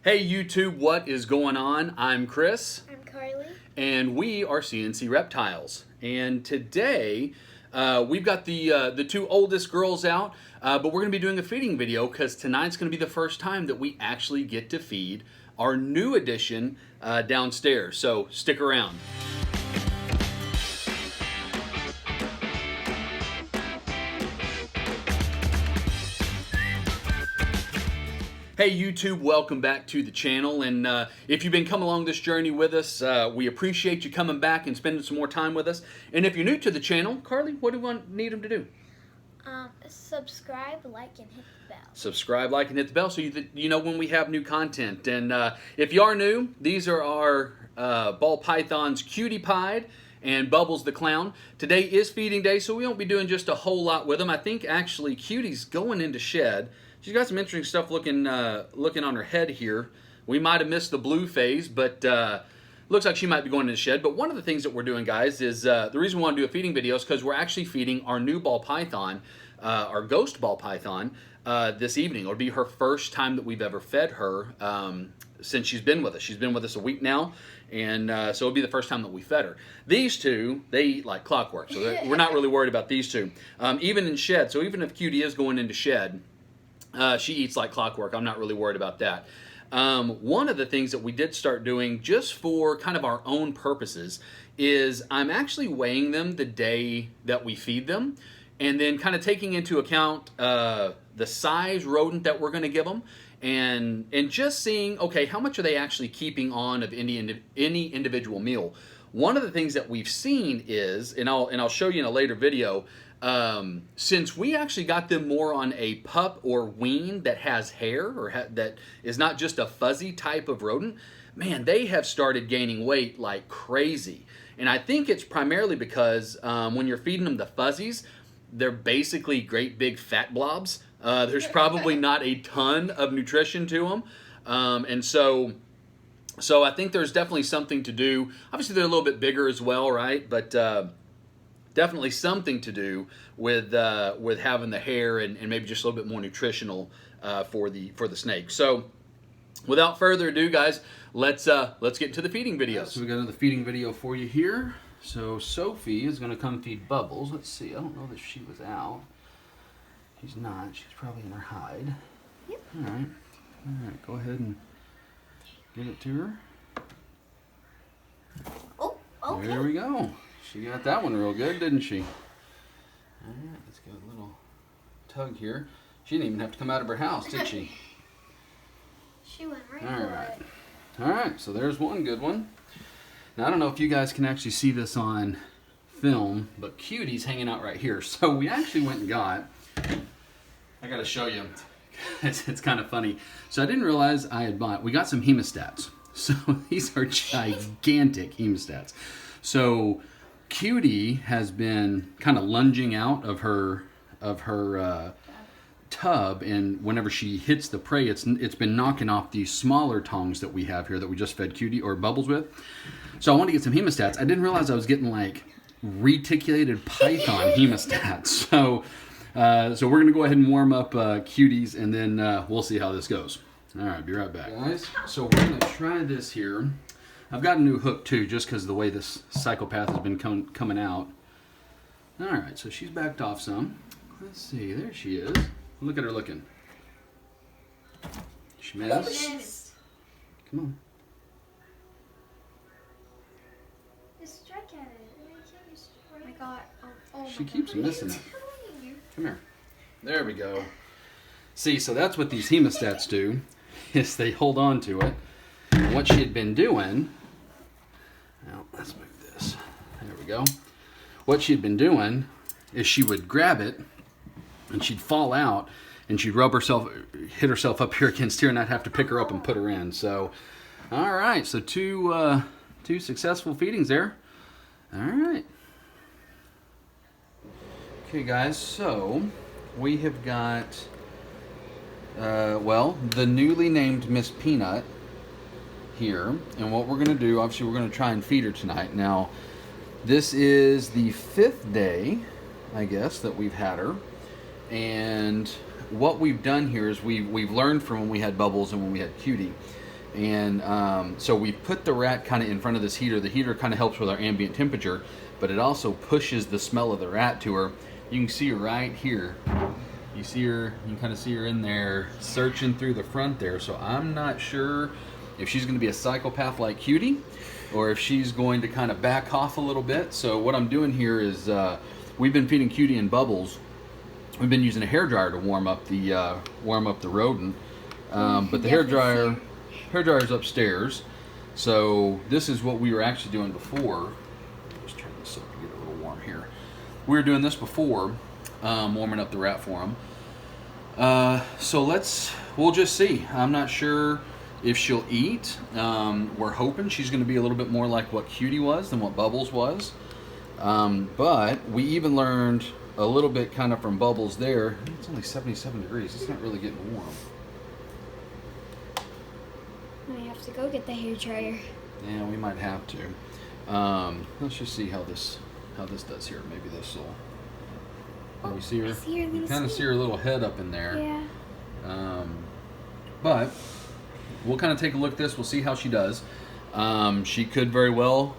Hey YouTube, what is going on? I'm Chris. I'm Carly. And we are CNC Reptiles. And today we've got the two oldest girls out, but we're going to be doing a feeding video because tonight's going to be the first time that we actually get to feed our new addition downstairs. So stick around. Hey YouTube, welcome back to the channel, and if you've been coming along this journey with us, we appreciate you coming back and spending some more time with us. And if you're new to the channel, Carly, what do we need them to do? Subscribe, like, and hit the bell. Subscribe, like, and hit the bell so you know when we have new content. And if you are new, these are our ball pythons, Cutie Pied and Bubbles the Clown. Today is feeding day, so we won't be doing just a whole lot with them. I think actually Cutie's going into shed. She's got some interesting stuff looking on her head here. We might have missed the blue phase, but looks like she might be going into the shed. But one of the things that we're doing, guys, is the reason we want to do a feeding video is because we're actually feeding our new ball python, our ghost ball python, this evening. It'll be her first time that we've ever fed her since she's been with us. She's been with us a week now, and so it'll be the first time that we fed her. These two, they eat like clockwork, so we're not really worried about these two. Even in shed, so even if Cutie is going into shed, she eats like clockwork. I'm not really worried about that. One of the things that we did start doing just for kind of our own purposes is I'm actually weighing them the day that we feed them and then kind of taking into account the size rodent that we're going to give them and just seeing, okay, how much are they actually keeping on of any individual meal. One of the things that we've seen is, and I'll show you in a later video, since we actually got them more on a pup or wean that has hair or that is not just a fuzzy type of rodent, man, they have started gaining weight like crazy. And I think it's primarily because when you're feeding them the fuzzies, they're basically great big fat blobs. There's probably not a ton of nutrition to them. And so I think there's definitely something to do. Obviously, they're a little bit bigger as well, right? But definitely something to do with having the hair and maybe just a little bit more nutritional for the snake. So without further ado, guys, let's get into the feeding video. So we got another feeding video for you here. So Sophie is going to come feed Bubbles. Let's see. I don't know if she was out. She's not. She's probably in her hide. Yep. All right. Go ahead and give it to her. Oh, okay. There we go. She got that one real good, didn't she? All right, let's give it a little tug here. She didn't even have to come out of her house, did she? She went right for it. All right, so there's one good one. Now, I don't know if you guys can actually see this on film, but Cutie's hanging out right here. So we actually went and got, I got to show you. It's kind of funny. So I didn't realize I had bought, we got some hemostats. So these are gigantic hemostats. So Cutie has been kind of lunging out of her tub, and whenever she hits the prey, it's been knocking off these smaller tongs that we have here that we just fed Cutie or Bubbles with. So I want to get some hemostats. I didn't realize I was getting like reticulated python hemostats. So we're gonna go ahead and warm up Cutie's, and then we'll see how this goes. All right, be right back, guys. So we're gonna try this here. I've got a new hook too, just because of the way this psychopath has been coming out. All right, so she's backed off some. Let's see, there she is. Look at her looking. She missed. Come on. Just strike at it. Oh my God. Oh She keeps missing it. Come here. There we go. See, so that's what these hemostats do, is they hold on to it. And what she had been doing, now let's move this. There we go. What she had been doing is she would grab it and she'd fall out and she'd hit herself up here against here, and I'd have to pick her up and put her in. So, all right. So two successful feedings there. All right. Okay, guys. So we have got the newly named Miss Peanut here, and what we're going to do, obviously we're going to try and feed her tonight. Now, this is the 5th day, I guess, that we've had her, and what we've done here is we've learned from when we had Bubbles and when we had Cutie, And so we put the rat kind of in front of this heater. The heater kind of helps with our ambient temperature, but it also pushes the smell of the rat to her. You can see her right here. You see her, you can kind of see her in there searching through the front there. So I'm not sure if she's going to be a psychopath like Cutie, or if she's going to kind of back off a little bit. So what I'm doing here is we've been feeding Cutie and Bubbles. We've been using a hairdryer to warm up the rodent, but the hairdryer's upstairs. So this is what we were actually doing before. Let's turn this up to get a little warm here. We were doing this before, warming up the rat for him. So we'll just see. I'm not sure if she'll eat. We're hoping she's going to be a little bit more like what Cutie was than what Bubbles was. But we even learned a little bit kind of from Bubbles there. It's only 77 degrees. It's not really getting warm. I have to go get the hair dryer. Yeah, we might have to. Let's just see how this does here. Maybe this will. Oh, you see her? I see her. You kind of see her little head up in there. Yeah. But we'll kind of take a look at this. We'll see how she does. She could very well.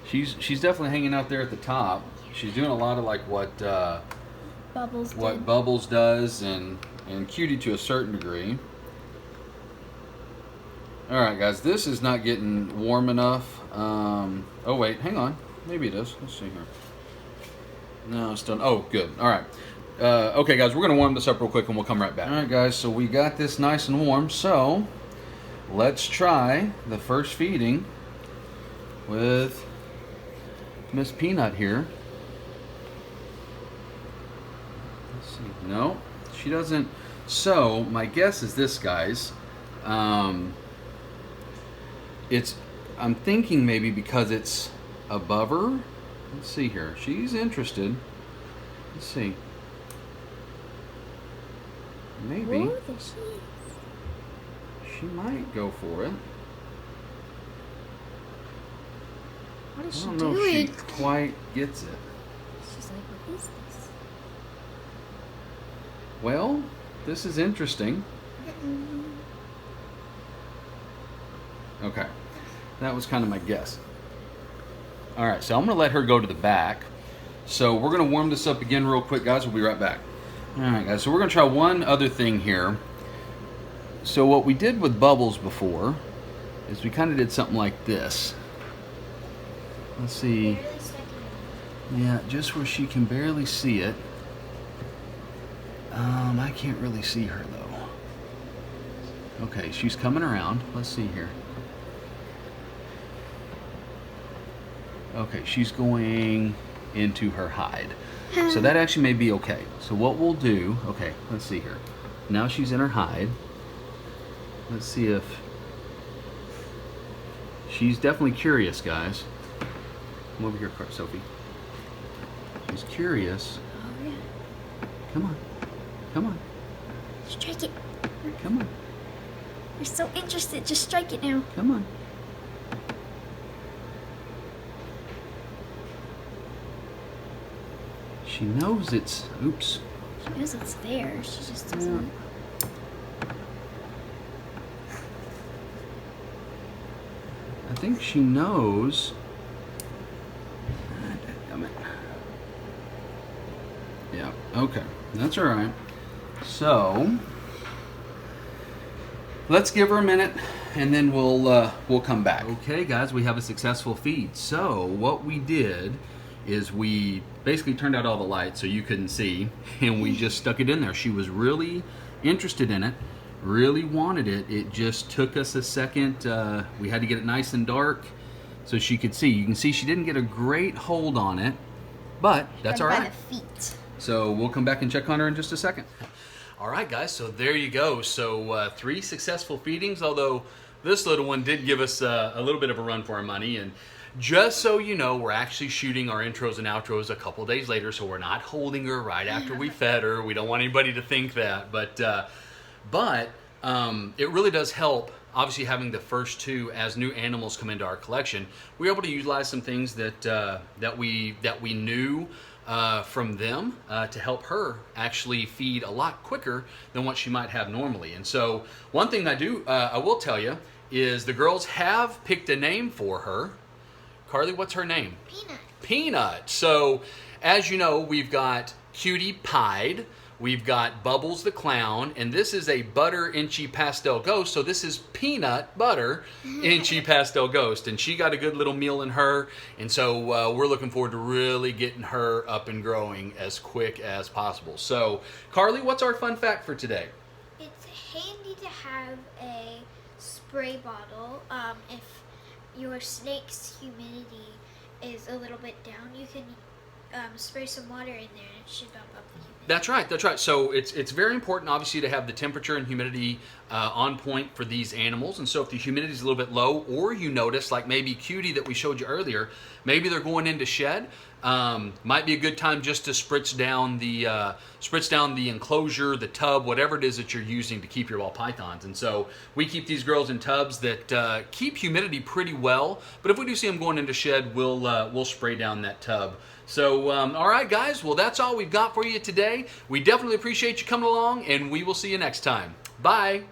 She's definitely hanging out there at the top. She's doing a lot of like what Bubbles does and Cutie to a certain degree. All right, guys, this is not getting warm enough. Oh wait, hang on. Maybe it is. Let's see here. No, it's done. Oh, good. All right. Okay, guys, we're gonna warm this up real quick and we'll come right back. All right, guys. So we got this nice and warm. So let's try the first feeding with Miss Peanut here. Let's see. No, she doesn't. So my guess is this, guys. I'm thinking maybe because it's above her. Let's see here. She's interested. Let's see. Maybe. Whoa, there she is. She might go for it. What is I she don't doing? know if she quite gets it. She's like, what is this? Well, this is interesting. Okay. That was kind of my guess. All right, so I'm going to let her go to the back. So we're going to warm this up again real quick, guys. We'll be right back. All right, guys, so we're going to try one other thing here. So what we did with Bubbles before is we kind of did something like this. Let's see. Yeah, just where she can barely see it. I can't really see her, though. Okay, she's coming around. Let's see here. Okay, she's going into her hide. So that actually may be okay. So what we'll do, okay, let's see here. Now she's in her hide. Let's see if... She's definitely curious, guys. Come over here, Sophie. She's curious. Oh, yeah. Come on. Come on. Strike it. Come on. We're so interested. Just strike it now. Come on. She knows it's... Oops. She knows it's there. She just doesn't... I think she knows... Damn it. Yeah, okay. That's alright. So... Let's give her a minute, and then we'll come back. Okay, guys, we have a successful feed. So what we did is we basically turned out all the lights so you couldn't see, and we just stuck it in there. She was really interested in it, really wanted it. It just took us a second. We had to get it nice and dark so she could see. You can see she didn't get a great hold on it, but that's all right. By the feet. So we'll come back and check on her in just a second. All right, guys, so there you go. So 3 successful feedings, although this little one did give us a little bit of a run for our money. And just so you know, we're actually shooting our intros and outros a couple days later, so we're not holding her right after we fed her. We don't want anybody to think that. But it really does help, obviously, having the first 2 as new animals come into our collection. We're able to utilize some things that we knew from them to help her actually feed a lot quicker than what she might have normally. And so one thing I will tell you is the girls have picked a name for her. Carly, what's her name? Peanut. Peanut. So as you know, we've got Cutie pied. We've got Bubbles the clown, and this is a butter inchy pastel ghost. So this is peanut butter inchy pastel ghost, and she got a good little meal in her. And so we're looking forward to really getting her up and growing as quick as possible. So Carly, what's our fun fact for today? It's handy to have a spray bottle. If your snake's humidity is a little bit down, you can spray some water in there and it should bump up the humidity. That's right, that's right. So it's very important, obviously, to have the temperature and humidity on point for these animals. And so if the humidity is a little bit low, or you notice, like maybe Cutie that we showed you earlier, maybe they're going into shed, might be a good time just to spritz down the enclosure, the tub, whatever it is that you're using to keep your ball pythons. And so we keep these girls in tubs that keep humidity pretty well. But if we do see them going into shed, we'll spray down that tub. So, all right, guys. Well, that's all we've got for you today. We definitely appreciate you coming along, and we will see you next time. Bye.